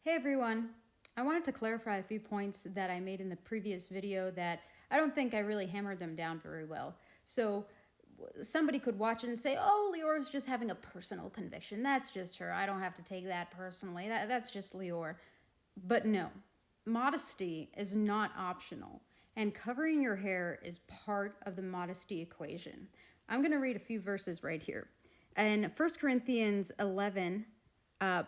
Hey everyone, I wanted to clarify a few points that I made in the previous video that I don't think I really hammered them down very well. So somebody could watch it and say, oh, Lior's just having a personal conviction. That's just her. I don't have to take that personally. That's just Lior. But no, modesty is not optional, and covering your hair is part of the modesty equation. I'm going to read a few verses right here. In 1 Corinthians 11,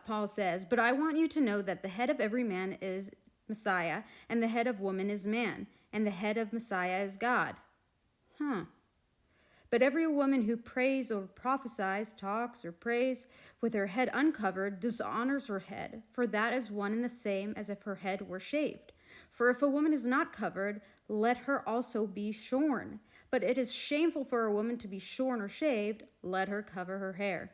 Paul says, "But I want you to know that the head of every man is Messiah, and the head of woman is man, and the head of Messiah is God." But every woman who prays or prophesies, talks or prays with her head uncovered, dishonors her head, for that is one and the same as if her head were shaved. For if a woman is not covered, let her also be shorn. But it is shameful for a woman to be shorn or shaved, let her cover her hair.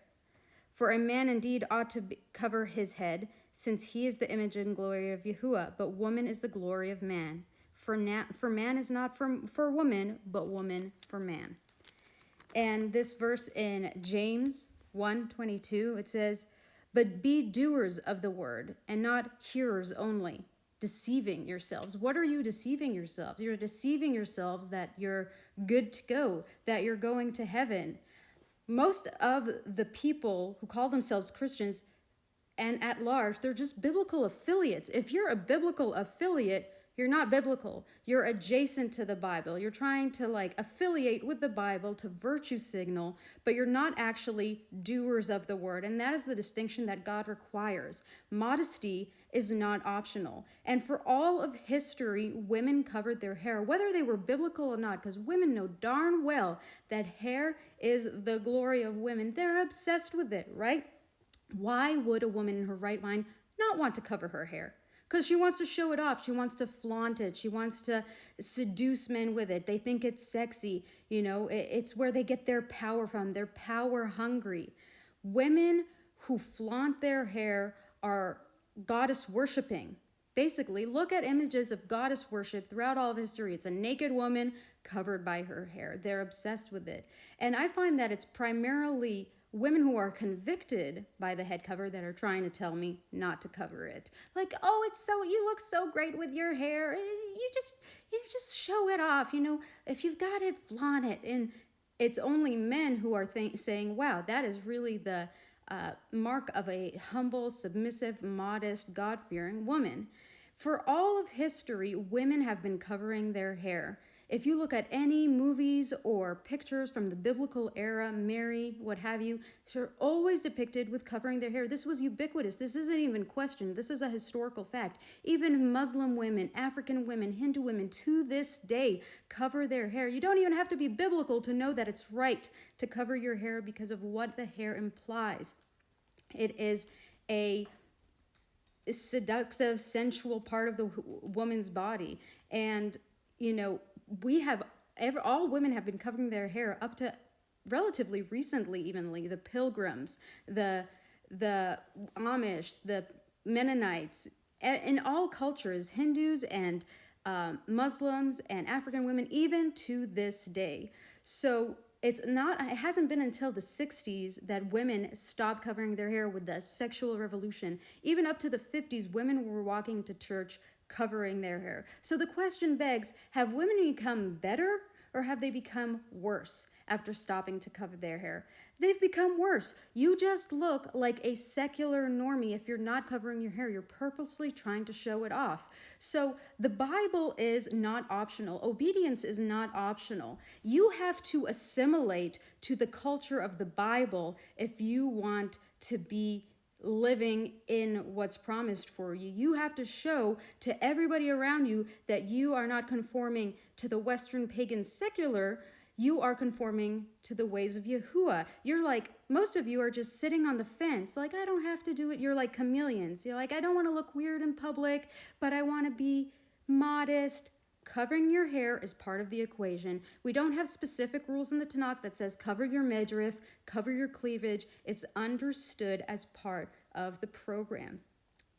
For a man indeed ought to cover his head, since he is the image and glory of Yahuah, but woman is the glory of man. For man is not for woman, but woman for man. And this verse in James 1:22, it says, "But be doers of the word, and not hearers only, deceiving yourselves." What are you deceiving yourselves? You're deceiving yourselves that you're good to go, that you're going to heaven. Most of the people who call themselves Christians and at large, they're just biblical affiliates. If you're a biblical affiliate, you're not biblical. You're adjacent to the Bible. You're trying to affiliate with the Bible to virtue signal, but you're not actually doers of the word. And that is the distinction that God requires. Modesty is not optional. And for all of history, women covered their hair, whether they were biblical or not, because women know darn well that hair is the glory of women. They're obsessed with it, right? Why would a woman in her right mind not want to cover her hair? Because she wants to show it off. She wants to flaunt it. She wants to seduce men with it. They think it's sexy. It's where they get their power from. They're power hungry. Women who flaunt their hair are goddess worshiping. Basically, look at images of goddess worship throughout all of history. It's a naked woman covered by her hair. They're obsessed with it. And I find that it's primarily women who are convicted by the head cover that are trying to tell me not to cover it. Oh, you look so great with your hair. You just show it off. If you've got it, flaunt it. And it's only men who are saying, wow, that is really the mark of a humble, submissive, modest, God-fearing woman. For all of history, women have been covering their hair. If you look at any movies or pictures from the biblical era, Mary, what have you, they're always depicted with covering their hair. This was ubiquitous. This isn't even questioned. This is a historical fact. Even Muslim women, African women, Hindu women, to this day, cover their hair. You don't even have to be biblical to know that it's right to cover your hair because of what the hair implies. It is a seductive, sensual part of the woman's body. And, all women have been covering their hair up to relatively recently, evenly. The Pilgrims, the Amish, the Mennonites, in all cultures, Hindus and Muslims and African women, even to this day. So it hasn't been until the 60s that women stopped covering their hair with the sexual revolution. Even up to the 50s, women were walking to church covering their hair. So the question begs, have women become better or have they become worse after stopping to cover their hair? They've become worse. You just look like a secular normie if you're not covering your hair. You're purposely trying to show it off. So the Bible is not optional. Obedience is not optional. You have to assimilate to the culture of the Bible if you want to be living in what's promised for you. You have to show to everybody around you that you are not conforming to the Western pagan secular. You are conforming to the ways of Yahuah. Most of you are just sitting on the fence. I don't have to do it. You're like chameleons. You're I don't want to look weird in public, but I want to be modest. Covering your hair is part of the equation. We don't have specific rules in the Tanakh that says cover your midriff, cover your cleavage. It's understood as part of the program.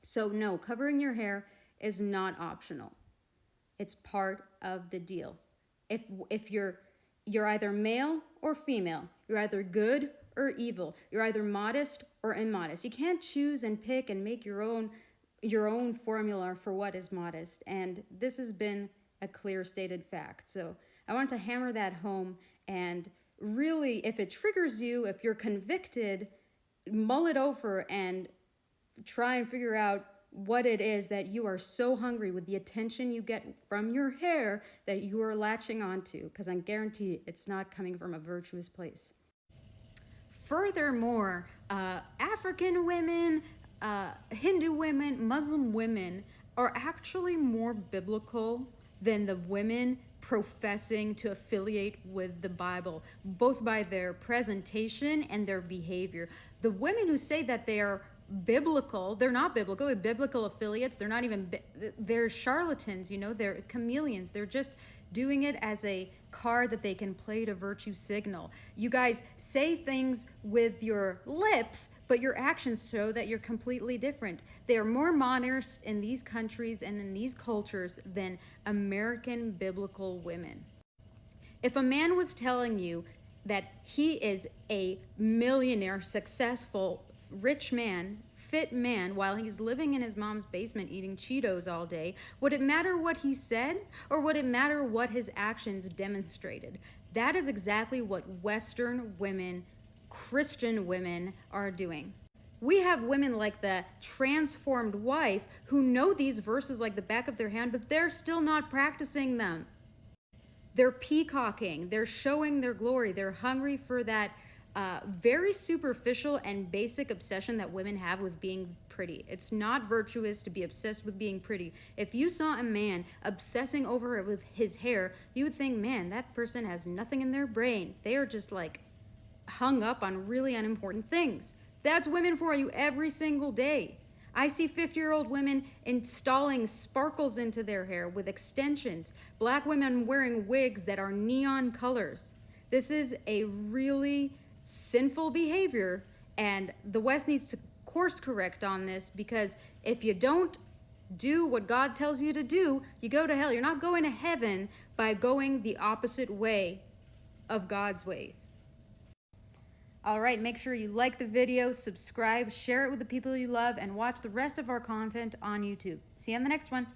So no, covering your hair is not optional. It's part of the deal. If you're either male or female, you're either good or evil. You're either modest or immodest. You can't choose and pick and make your own your own formula for what is modest. And this has been a clear stated fact. So I want to hammer that home, and really, if it triggers you, if you're convicted, mull it over and try and figure out what it is that you are so hungry with the attention you get from your hair that you are latching onto, because I guarantee it's not coming from a virtuous place. Furthermore, African women, Hindu women, Muslim women are actually more biblical than the women professing to affiliate with the Bible, both by their presentation and their behavior. The women who say that they are biblical, they're not biblical, they're biblical affiliates, they're not even, they're charlatans, they're chameleons, they're just doing it as a card that they can play to virtue signal. You guys say things with your lips, but your actions show that you're completely different. They are more modest in these countries and in these cultures than American biblical women. If a man was telling you that he is a millionaire, successful, rich man, fit man, while he's living in his mom's basement eating Cheetos all day, would it matter what he said, or would it matter what his actions demonstrated? That is exactly what Western women, Christian women, are doing. We have women like the transformed wife who know these verses like the back of their hand, but they're still not practicing them. They're peacocking, they're showing their glory, they're hungry for that very superficial and basic obsession that women have with being pretty. It's not virtuous to be obsessed with being pretty. If you saw a man obsessing over it with his hair, you would think, man, that person has nothing in their brain. They are just like hung up on really unimportant things. That's women for you every single day. I see 50-year-old women installing sparkles into their hair with extensions. Black women wearing wigs that are neon colors. This is a really sinful behavior, and the West needs to course correct on this, because if you don't do what God tells you to do, you go to hell. You're not going to heaven by going the opposite way of God's ways. All right, make sure you like the video, subscribe, share it with the people you love, and watch the rest of our content on YouTube. See you on the next one.